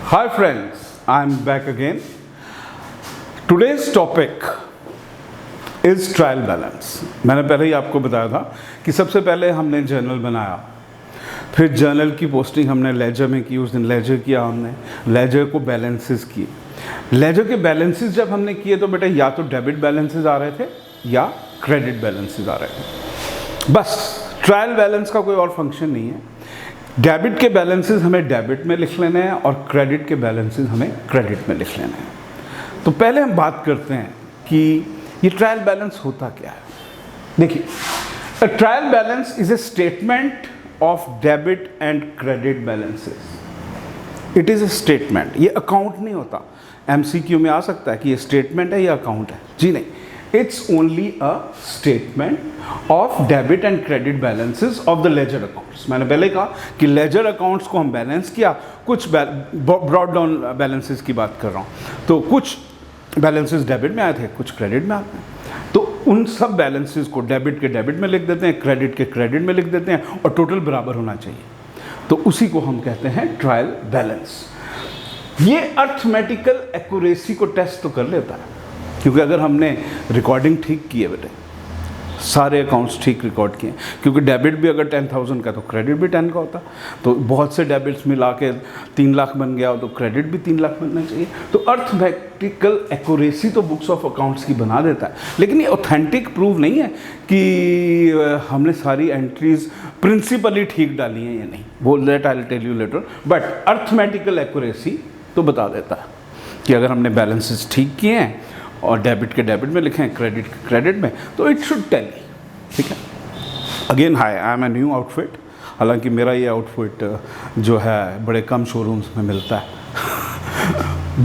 Hi friends, I am back again. Today's topic is trial balance. मैंने पहले ही आपको बताया था कि सबसे पहले हमने जर्नल बनाया, फिर जर्नल की पोस्टिंग हमने लेजर में की। उस दिन लेजर किया हमने, लेजर को बैलेंसेस किए। लेजर के बैलेंसेस जब हमने किए तो बेटा या तो डेबिट बैलेंसेस आ रहे थे या क्रेडिट बैलेंसेस आ रहे थे। बस ट्रायल बैलेंस का कोई और फंक्शन नहीं है। डेबिट के बैलेंसेस हमें डेबिट में लिख लेने हैं और क्रेडिट के बैलेंसेस हमें क्रेडिट में लिख लेने हैं। तो पहले हम बात करते हैं कि ये ट्रायल बैलेंस होता क्या है। देखिए, a trial balance is a statement of debit and credit balances. It is a statement, ये अकाउंट नहीं होता। एमसीक्यू में आ सकता है कि ये स्टेटमेंट है या अकाउंट है, जी नहीं। It's only a statement of debit and credit balances of the ledger accounts। मैंने पहले कहा कि लेजर अकाउंट्स को हम बैलेंस किया, कुछ ब्रॉड डाउन बैलेंसेस की बात कर रहा हूँ। तो कुछ बैलेंसेस डेबिट में आए थे, कुछ क्रेडिट में आते हैं। तो उन सब बैलेंसेस को डेबिट के डेबिट में लिख देते हैं, क्रेडिट के क्रेडिट में लिख देते हैं और टोटल बराबर होना चाहिए। तो उसी को हम कहते हैं ट्रायल बैलेंस। ये अर्थमेटिकल एक्यूरेसी को टेस्ट तो कर लेता है, क्योंकि अगर हमने रिकॉर्डिंग ठीक की है बेटे, सारे अकाउंट्स ठीक रिकॉर्ड किए, क्योंकि डेबिट भी अगर 10,000 का तो क्रेडिट भी 10 का होता। तो बहुत से डेबिट्स मिला के 3 लाख बन गया हो तो क्रेडिट भी 3 लाख बनना चाहिए। तो अर्थमेटिकल एक्यूरेसी तो बुक्स ऑफ अकाउंट्स की बना देता है, लेकिन ये ऑथेंटिक प्रूव नहीं है कि हमने सारी एंट्रीज प्रिंसिपली ठीक डाली हैं या नहीं। वो late I will tell you later. But arithmetical accuracy तो बता देता है कि अगर हमने बैलेंसेस ठीक किए हैं और डेबिट के डेबिट में लिखे हैं, क्रेडिट के क्रेडिट में, तो इट शुड टेल। ठीक है। Again hi, I am a new outfit. हालांकि मेरा ये आउटफिट जो है बड़े कम शोरूम्स में मिलता है।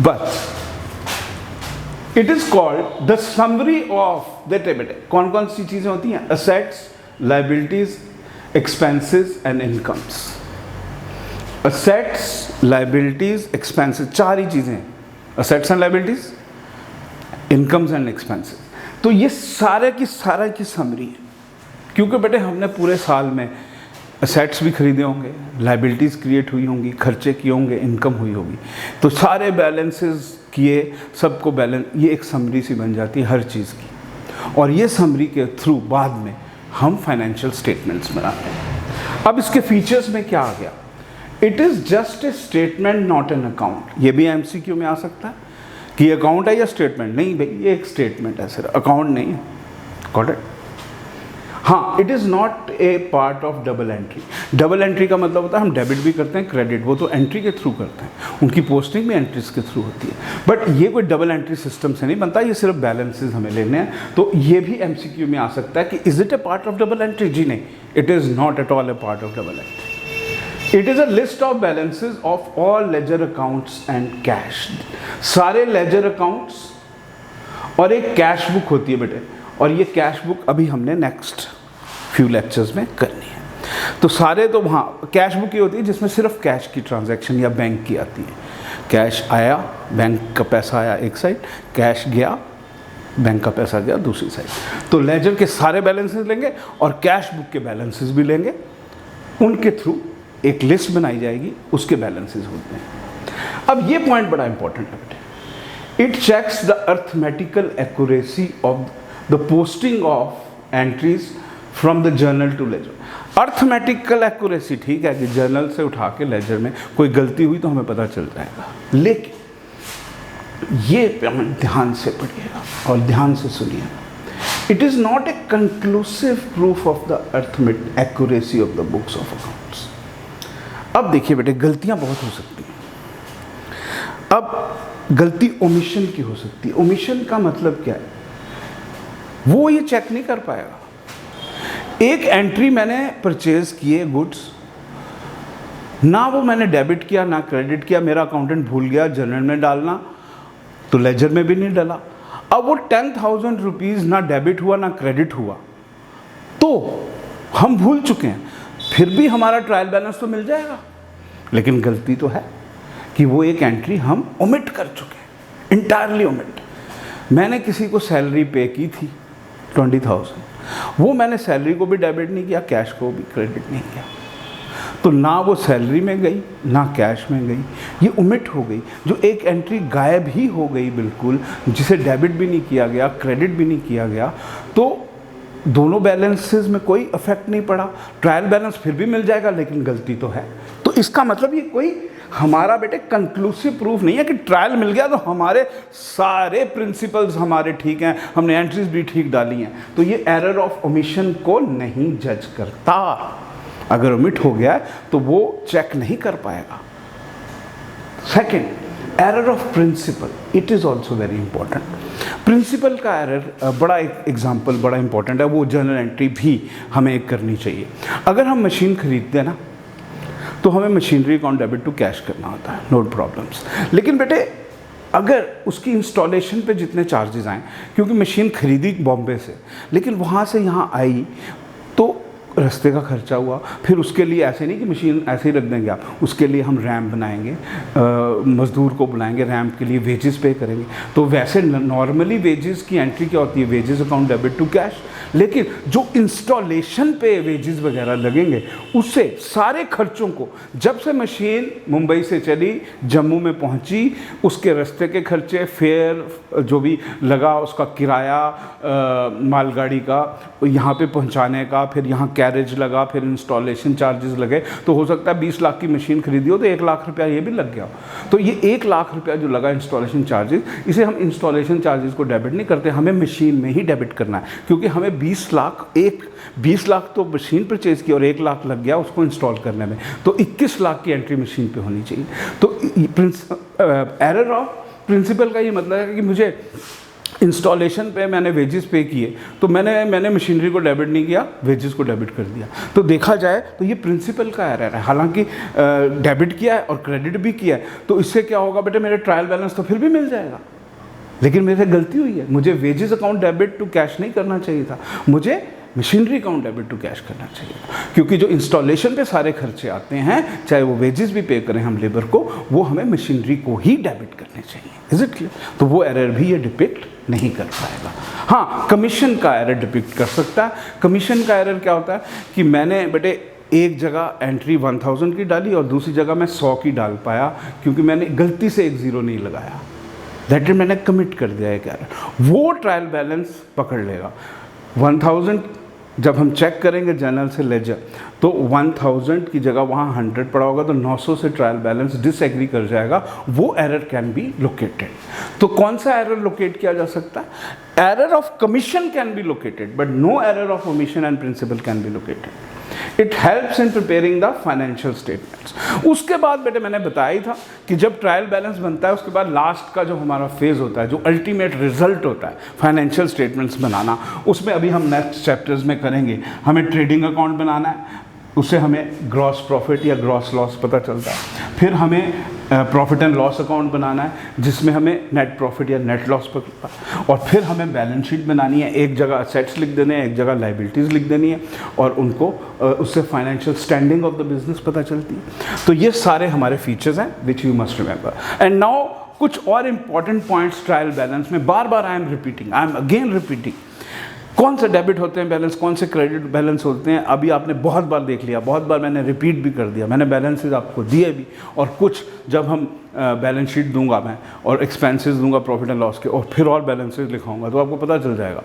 But it is called the summary of the debit. कौन कौन सी चीज़ें होती हैं? Assets, liabilities, expenses and incomes. Assets, liabilities, expenses, चार ही चीज़ें हैं। Assets and liabilities, incomes and expenses. तो ये सारे की समरी है, क्योंकि बेटे हमने पूरे साल में असेट्स भी खरीदे होंगे, लाइबिलिटीज़ क्रिएट हुई होंगी, खर्चे किए होंगे, इनकम हुई होगी। तो सारे बैलेंसेस किए, सबको बैलेंस, ये एक समरी सी बन जाती है हर चीज़ की। और ये समरी के थ्रू बाद में हम फाइनेंशियल स्टेटमेंट्स बनाते हैं। अब इसके फीचर्स में क्या आ गया? It is just a statement not an account. ये भी एमसीक्यू में आ सकता है कि अकाउंट है या स्टेटमेंट। नहीं भाई, ये एक स्टेटमेंट है, सिर्फ अकाउंट नहीं है। Got it? हाँ, it is not a part of double entry. Double entry का मतलब होता है हम डेबिट भी करते हैं, क्रेडिट, वो तो एंट्री के थ्रू करते हैं, उनकी पोस्टिंग भी एंट्रीज के थ्रू होती है। बट ये कोई डबल एंट्री सिस्टम से नहीं बनता, ये सिर्फ बैलेंसेस हमें लेने हैं। तो ये भी एमसीक्यू में आ सकता है कि is it a part of double entry? जी नहीं, it is not at all a part of double entry. It is a list of balances of all ledger accounts and cash। सारे ledger accounts और एक cash book होती है बेटे, और ये कैश बुक अभी हमने नेक्स्ट फ्यू लेक्चर्स में करनी है। तो सारे तो वहाँ कैश बुक ये होती है जिसमें सिर्फ कैश की ट्रांजैक्शन या बैंक की आती है। कैश आया, बैंक का पैसा आया एक साइड, कैश गया, बैंक का पैसा गया दूसरी साइड। तो लेजर के सारे बैलेंसेस लेंगे और कैश बुक के बैलेंसेस भी लेंगे, उनके थ्रू एक लिस्ट बनाई जाएगी, उसके बैलेंसेस होते हैं। अब ये पॉइंट बड़ा इंपॉर्टेंट है बेटे। It checks the arithmetical accuracy of the posting of entries from the journal to ledger. Arithmetical accuracy ठीक है कि जर्नल से उठा के लेजर में कोई गलती हुई तो हमें पता चल जाएगा, लेकिन ये ध्यान से पढ़िएगा और ध्यान से सुनिएगा। It is not A conclusive proof of the arithmetic accuracy of the books of accounts. अब देखिए बेटे, गलतियां बहुत हो सकती हैं। अब गलती ओमिशन की हो सकती है। ओमिशन का मतलब क्या है? वो ये चेक नहीं कर पाएगा। एक एंट्री मैंने परचेज किए गुड्स, ना वो मैंने डेबिट किया ना क्रेडिट किया, मेरा अकाउंटेंट भूल गया जर्नल में डालना, तो लेजर में भी नहीं डाला। अब वो 10,000 रुपीज़ ना डेबिट हुआ ना क्रेडिट हुआ, तो हम भूल चुके हैं, फिर भी हमारा ट्रायल बैलेंस तो मिल जाएगा। लेकिन गलती तो है कि वो एक एंट्री हम ओमिट कर चुके हैं, इंटायरली ओमिट। मैंने किसी को सैलरी पे की थी 20,000, वो मैंने सैलरी को भी डेबिट नहीं किया, कैश को भी क्रेडिट नहीं किया। तो ना वो सैलरी में गई ना कैश में गई, ये ओमिट हो गई। जो एक एंट्री गायब ही हो गई बिल्कुल, जिसे डेबिट भी नहीं किया गया, क्रेडिट भी नहीं किया गया, तो दोनों बैलेंसेस में कोई इफेक्ट नहीं पड़ा। ट्रायल बैलेंस फिर भी मिल जाएगा, लेकिन गलती तो है। तो इसका मतलब ये कोई हमारा बेटे कंक्लूसिव प्रूफ नहीं है कि ट्रायल मिल गया तो हमारे सारे प्रिंसिपल्स हमारे ठीक हैं, हमने एंट्रीज भी ठीक डाली हैं। तो ये एरर ऑफ ओमिशन को नहीं जज करता। अगर ओमिट हो गया तो वो चेक नहीं कर पाएगा। Second, error of principle, it is also very important. Principle का एरर बड़ा एक एग्जाम्पल बड़ा इंपॉर्टेंट है, वो जर्नल एंट्री भी हमें एक करनी चाहिए। अगर हम मशीन खरीदते हैं ना, तो हमें machinery account debit to cash करना होता है, नो प्रॉब्लम्स। लेकिन बेटे अगर उसकी इंस्टॉलेशन पे जितने चार्जेस आए, क्योंकि मशीन खरीदी बॉम्बे से, लेकिन वहाँ से यहाँ आई तो रास्ते का खर्चा हुआ, फिर उसके लिए ऐसे नहीं कि मशीन ऐसे ही रख देंगे आप, उसके लिए हम रैम्प बनाएंगे, मज़दूर को बुलाएंगे, रैम्प के लिए वेजेस पे करेंगे। तो वैसे नॉर्मली वेजेस की एंट्री क्या होती है, wages account debit to cash. लेकिन जो इंस्टॉलेशन पे वेजेस वगैरह लगेंगे, उससे सारे खर्चों को, जब से मशीन मुंबई से चली जम्मू में पहुंची, उसके रास्ते के खर्चे, फेयर जो भी लगा, उसका किराया मालगाड़ी का, यहाँ पे पहुँचाने का, फिर यहाँ कैरेज लगा, फिर इंस्टॉलेशन चार्जेस लगे, तो हो सकता है 20 लाख की मशीन खरीदी हो तो 1 लाख रुपया ये भी लग गया। तो ये 1 लाख रुपया जो लगा इंस्टॉलेशन चार्जेस, इसे हम इंस्टॉलेशन चार्जेस को डेबिट नहीं करते, हमें मशीन में ही डेबिट करना है। क्योंकि हमें 20 लाख तो मशीन परचेज़ की और 1 लाख लग गया उसको इंस्टॉल करने में, तो 21 लाख की एंट्री मशीन पे होनी चाहिए। तो एरर ऑफ प्रिंसिपल का ये मतलब है कि मुझे इंस्टॉलेशन पे मैंने वेजेस पे किए, तो मैंने मशीनरी को डेबिट नहीं किया, वेजेस को डेबिट कर दिया। तो देखा जाए तो ये प्रिंसिपल का एरर है। हालांकि डेबिट किया है और क्रेडिट भी किया है, तो इससे क्या होगा बेटे, मेरे ट्रायल बैलेंस तो फिर भी मिल जाएगा। लेकिन मेरे से गलती हुई है, मुझे wages account debit to cash नहीं करना चाहिए था, मुझे machinery account debit to cash करना चाहिए। क्योंकि जो इंस्टॉलेशन पे सारे खर्चे आते हैं, चाहे वो वेजेस भी पे करें हम लेबर को, वो हमें मशीनरी को ही डेबिट करने चाहिए। Is it clear? तो वो एरर भी ये डिपिक्ट नहीं कर पाएगा। हाँ, कमीशन का एरर डिपिक्ट कर सकता है। कमीशन का एरर क्या होता है कि मैंने बेटे एक जगह एंट्री 1000 की डाली और दूसरी जगह मैं 100 की डाल पाया, क्योंकि मैंने गलती से एक ज़ीरो नहीं लगाया, दैट इज मैंने कमिट कर दिया एक एरर, वो ट्रायल बैलेंस पकड़ लेगा। 1000 जब हम चेक करेंगे जर्नल से लेजर, तो 1000 की जगह वहाँ 100 पड़ा होगा, तो 900 से ट्रायल बैलेंस डिसएग्री कर जाएगा, वो एरर कैन बी लोकेटेड। तो कौन सा एरर लोकेट किया जा सकता है? Error of commission can be located, but no error of omission and principle can be located. It helps in preparing the financial statements. उसके बाद बेटे मैंने बताया ही था कि जब ट्रायल बैलेंस बनता है, उसके बाद लास्ट का जो हमारा फेज होता है, जो अल्टीमेट रिजल्ट होता है फाइनेंशियल स्टेटमेंट्स बनाना, उसमें अभी हम नेक्स्ट चैप्टर्स में करेंगे। हमें ट्रेडिंग अकाउंट बनाना है, उससे हमें ग्रॉस प्रॉफिट या ग्रॉस लॉस पता चलता है। फिर हमें प्रॉफिट एंड लॉस अकाउंट बनाना है, जिसमें हमें नेट प्रॉफिट या नेट लॉस पता है। और फिर हमें बैलेंस शीट बनानी है, एक जगह असेट्स लिख देने हैं, एक जगह लाइबिलिटीज़ लिख देनी है, और उनको उससे financial standing of the business पता चलती है। तो ये सारे हमारे फीचर्स हैं which you must remember. And now कुछ और इंपॉर्टेंट पॉइंट्स ट्रायल बैलेंस में, बार बार आई एम अगेन रिपीटिंग। कौन से डेबिट होते हैं बैलेंस, कौन से क्रेडिट बैलेंस होते हैं, अभी आपने बहुत बार देख लिया, बहुत बार मैंने रिपीट भी कर दिया, मैंने बैलेंसेस आपको दिए भी, और कुछ जब हम बैलेंस शीट दूंगा मैं और एक्सपेंसेस दूंगा प्रॉफिट एंड लॉस के, और फिर और बैलेंसेस लिखाऊंगा, तो आपको पता चल जाएगा।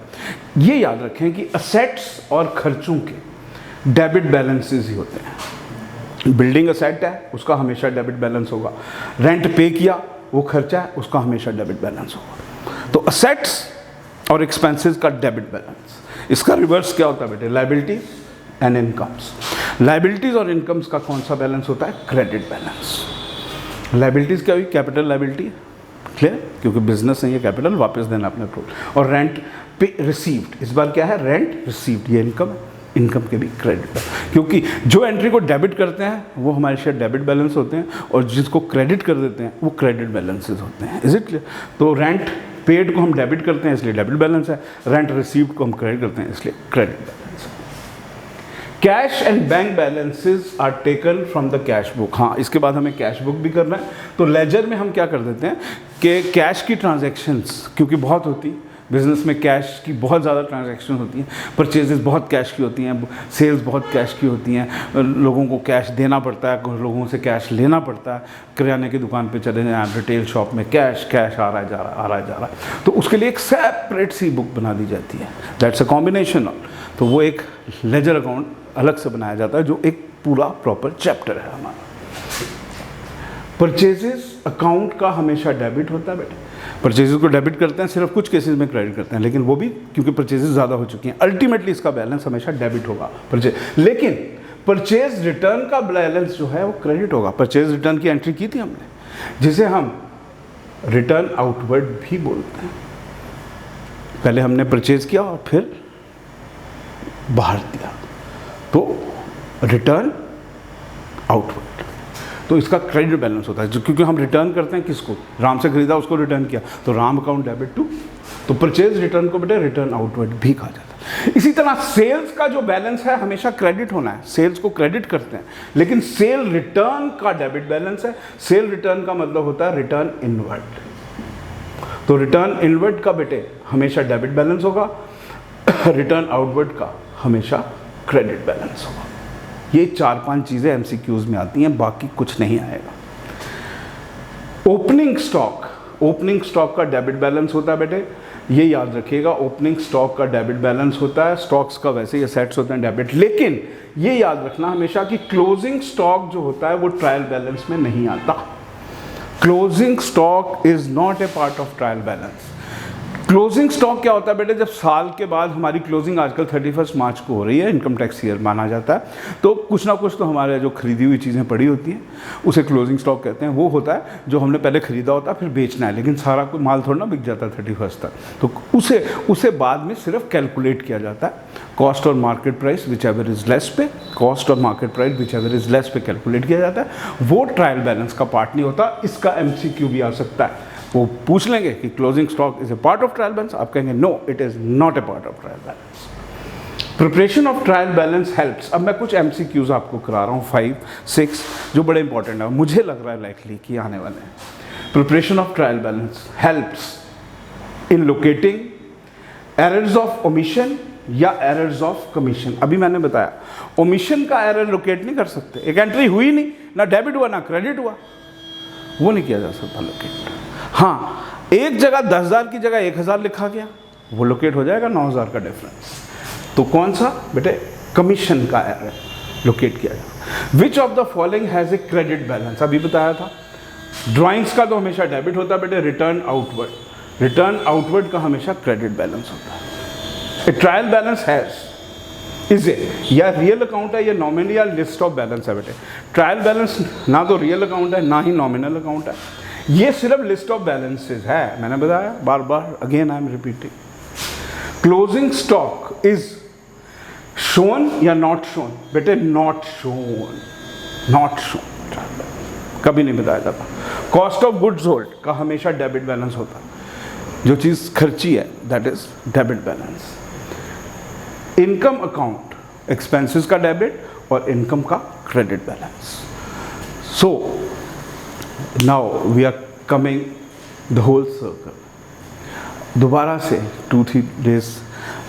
ये याद रखें कि असेट्स और खर्चों के डेबिट बैलेंसेस ही होते हैं। बिल्डिंग असेट है, उसका हमेशा डेबिट बैलेंस होगा। रेंट पे किया, वो खर्चा है, उसका हमेशा डेबिट बैलेंस होगा। तो असेट्स और एक्सपेंसेस का डेबिट बैलेंस। इसका रिवर्स क्या होता है बेटे? Liabilities and incomes. लायबिलिटीज और इनकम्स का कौन सा बैलेंस होता है? Credit balance. लायबिलिटीज क्या हुई? कैपिटल लायबिलिटी, क्लियर, क्योंकि बिजनेस है ये, कैपिटल वापस देना अपने टोल। और रेंट पे रिसीव्ड, इस बार क्या है? रेंट रिसीव्ड, ये इनकम है, इनकम के भी क्रेडिट बैलेंस। क्योंकि जो एंट्री को डेबिट करते हैं वो हमारे शेयर डेबिट बैलेंस होते हैं, और जिसको क्रेडिट कर देते हैं वो क्रेडिट बैलेंसेज होते हैं। Is it clear? तो रेंट पेड को हम डेबिट करते हैं इसलिए डेबिट बैलेंस है, रेंट रिसीव्ड को हम क्रेडिट करते हैं इसलिए क्रेडिट बैलेंस है। Cash and bank balances are taken from the cash book. हाँ, इसके बाद हमें कैश बुक भी करना है। तो लेजर में हम क्या कर देते हैं कि कैश की ट्रांजैक्शंस क्योंकि बहुत होती, बिजनेस में कैश की बहुत ज़्यादा ट्रांजैक्शन होती हैं, परचेजेस बहुत कैश की होती हैं, सेल्स बहुत कैश की होती हैं, लोगों को कैश देना पड़ता है, लोगों से कैश लेना पड़ता है, किराने की दुकान पे चले जाएं, रिटेल शॉप में कैश कैश आ रहा है जा रहा है आ रहा है जा रहा है, तो उसके लिए एक सेपरेट सी बुक बना दी जाती है, दैट्स अ कॉम्बिनेशन ऑफ, तो वो एक लेजर अकाउंट अलग से बनाया जाता है जो एक पूरा प्रॉपर चैप्टर है हमारा। परचेजेस अकाउंट का हमेशा डेबिट होता है बेटे, परचेजेस को डेबिट करते हैं, सिर्फ कुछ केसेस में क्रेडिट करते हैं, लेकिन वो भी क्योंकि परचेजेस ज़्यादा हो चुकी हैं, अल्टीमेटली इसका बैलेंस हमेशा डेबिट होगा परचेज, लेकिन परचेज रिटर्न का बैलेंस जो है वो क्रेडिट होगा। परचेज रिटर्न की एंट्री की थी हमने, जिसे हम रिटर्न आउटवर्ड भी बोलते हैं। पहले हमने परचेज किया और फिर बाहर दिया, तो रिटर्न आउटवर्ड, तो इसका क्रेडिट बैलेंस होता है, जो क्योंकि हम रिटर्न करते हैं किसको, राम से खरीदा उसको रिटर्न किया, तो राम अकाउंट डेबिट टू, तो परचेज रिटर्न को बेटे रिटर्न आउटवर्ड भी कहा जाता है। इसी तरह सेल्स का जो बैलेंस है हमेशा क्रेडिट होना है, सेल्स को क्रेडिट करते हैं, लेकिन सेल रिटर्न का डेबिट बैलेंस है। सेल रिटर्न का मतलब होता है रिटर्न इनवर्ड, तो रिटर्न इनवर्ड का बेटे हमेशा डेबिट बैलेंस होगा, रिटर्न आउटवर्ड का हमेशा क्रेडिट बैलेंस होगा। ये 4-5 चीज़ें एमसीक्यूज में आती हैं, बाकी कुछ नहीं आएगा। ओपनिंग स्टॉक का डेबिट बैलेंस होता है बेटे, ये याद रखिएगा, ओपनिंग स्टॉक का डेबिट बैलेंस होता है। स्टॉक्स का वैसे ये सेट्स होते हैं डेबिट, लेकिन ये याद रखना हमेशा कि क्लोजिंग स्टॉक जो होता है वो ट्रायल बैलेंस में नहीं आता। Closing stock is not a part of trial balance. Closing stock क्या होता है बेटे, जब साल के बाद हमारी क्लोजिंग आजकल 31 मार्च को हो रही है, इनकम टैक्स ईयर माना जाता है, तो कुछ ना कुछ तो हमारे जो खरीदी हुई चीज़ें पड़ी होती हैं उसे क्लोजिंग स्टॉक कहते हैं। वो होता है जो हमने पहले खरीदा होता है फिर बेचना है, लेकिन सारा कोई माल थोड़ा ना बिक जाता है 31 तक, तो उसे बाद में सिर्फ कैलकुलेट किया जाता है, कॉस्ट और market price which ever is less पे, कॉस्ट और market price which ever is less पे कैलकुलेट किया जाता है। वो ट्रायल बैलेंस का पार्ट नहीं होता। इसका एमसीक्यू भी आ सकता है, वो पूछ लेंगे कि closing stock is a part of trial balance, आप कहेंगे no it is not a part of trial balance. Preparation of trial balance helps, अब मैं कुछ एमसीक्यूज आपको करा रहा हूँ 5-6 जो बड़े इंपॉर्टेंट है, मुझे लग रहा है लाइकली कि आने वाले हैं। Preparation of trial balance helps in locating errors of omission या एरर्स ऑफ कमीशन। अभी मैंने बताया ओमिशन का एरर लोकेट नहीं कर सकते, एक एंट्री हुई नहीं, ना डेबिट हुआ ना क्रेडिट हुआ, वो नहीं किया जा सकता लोकेट। हाँ, एक जगह 10,000 की जगह 1,000 लिखा गया, वो लोकेट हो जाएगा 9,000 का डिफरेंस, तो कौन सा बेटे, कमीशन का एरर लोकेट किया जाएगा। Which of the following has a credit balance, अभी बताया था। ड्राइंग्स का तो हमेशा डेबिट होता है बेटे, रिटर्न आउटवर्ड का हमेशा क्रेडिट बैलेंस होता है। ए trial balance has is a, या रियल अकाउंट है या नॉमिनल या लिस्ट ऑफ बैलेंस है बेटे। ट्रायल बैलेंस ना तो रियल अकाउंट है ना ही नॉमिनल अकाउंट है, ये सिर्फ लिस्ट ऑफ बैलेंसेस है, मैंने बताया बार बार, again I am repeating. Closing stock is shown या नॉट शोन बेटे, नॉट शोन, कभी नहीं बताया जाता। कॉस्ट ऑफ गुड्स होल्ड का हमेशा डेबिट बैलेंस होता है, जो चीज़ खर्ची है that is debit balance. Income account expenses का डेबिट और इनकम का credit balance. So now we are coming the whole circle. दोबारा से 2-3 डेज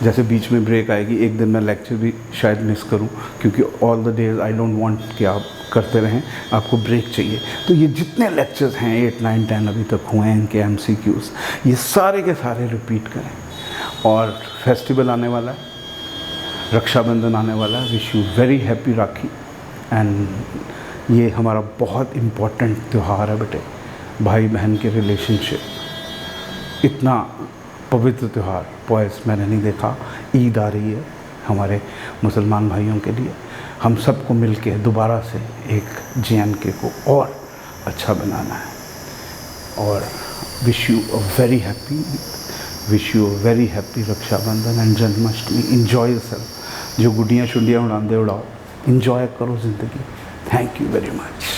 जैसे बीच में ब्रेक आएगी, एक दिन मैं लेक्चर भी शायद मिस करूं, क्योंकि all the days I don't want कि आप करते रहें, आपको ब्रेक चाहिए। तो ये जितने लेक्चर्स हैं 8, 9, 10 अभी तक हुए हैं, इनके MCQs ये सारे के सारे रिपीट करें। और फेस्टिवल आने वाला है, रक्षाबंधन आने वाला है, wish you very happy rakhi. And ये हमारा बहुत इम्पोर्टेंट त्यौहार है बेटे, भाई बहन के रिलेशनशिप, इतना पवित्र त्यौहार बॉयज़ मैंने नहीं देखा। ईद आ रही है हमारे मुसलमान भाइयों के लिए, हम सबको मिल के दोबारा से एक JNK को और अच्छा बनाना है। और wish you a very happy, wish you a very happy Rakshabandhan and Janmashtami. Enjoy yourself, जो गुड्डियाँ शुड्डियाँ उड़ाते उड़ाओ, इन्जॉय करो ज़िंदगी। Thank you very much.